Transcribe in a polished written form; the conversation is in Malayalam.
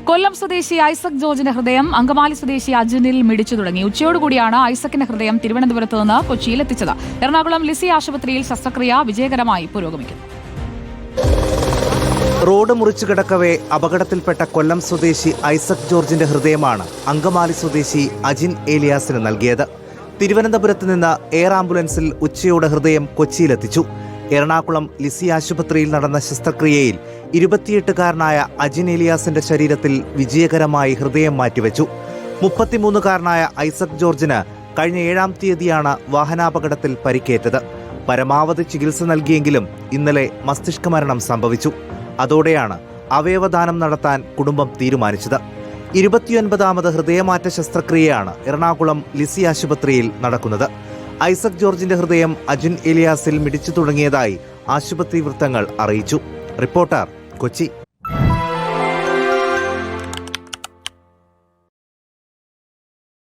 കൊല്ലം സ്വദേശി ഐസക് ജോർജിന്റെ ഹൃദയം അങ്കമാലി സ്വദേശി അജിനിൽ മിടിച്ചു തുടങ്ങി. ഉച്ചയോടുകൂടിയാണ് ഐസക്കിന്റെ ഹൃദയം തിരുവനന്തപുരത്ത് നിന്ന് കൊച്ചിയിൽ എത്തിച്ചത്. എറണാകുളം ലിസി ആശുപത്രിയിൽ ശസ്ത്രക്രിയ വിജയകരമായി പുരോഗമിക്കുന്നു. റോഡ് മുറിച്ചു കിടക്കവേ അപകടത്തിൽപ്പെട്ട കൊല്ലം സ്വദേശി ഐസക് ജോർജിന്റെ ഹൃദയമാണ് അങ്കമാലി സ്വദേശി അജിൻ ഏലിയാസിന് നൽകിയത്. തിരുവനന്തപുരത്ത് നിന്ന് എയർ ആംബുലൻസിൽ ഉച്ചയോടെ ഹൃദയം കൊച്ചിയിലെത്തിച്ചു. എറണാകുളം ലിസി ആശുപത്രിയിൽ നടന്ന ശസ്ത്രക്രിയയിൽ 28-കാരനായ അജിൻ ഏലിയാസിന്റെ ശരീരത്തിൽ വിജയകരമായി ഹൃദയം മാറ്റിവെച്ചു. 33-കാരനായ ഐസക് ജോർജിന് കഴിഞ്ഞ 7-ാം തീയതിയാണ് വാഹനാപകടത്തിൽ പരിക്കേറ്റത്. പരമാവധി ചികിത്സ നൽകിയെങ്കിലും ഇന്നലെ മസ്തിഷ്ക മരണം സംഭവിച്ചു. അതോടെയാണ് അവയവദാനം നടത്താൻ കുടുംബം തീരുമാനിച്ചത്. 29ാമത് ഹൃദയമാറ്റ ശസ്ത്രക്രിയയാണ് എറണാകുളം ലിസി ആശുപത്രിയിൽ നടക്കുന്നത്. ഐസക് ജോർജിന്റെ ഹൃദയം അജിൻ ഏലിയാസിൽ മിടിച്ചു തുടങ്ങിയതായി ആശുപത്രി വൃത്തങ്ങൾ അറിയിച്ചു. റിപ്പോർട്ടർ, കൊച്ചി.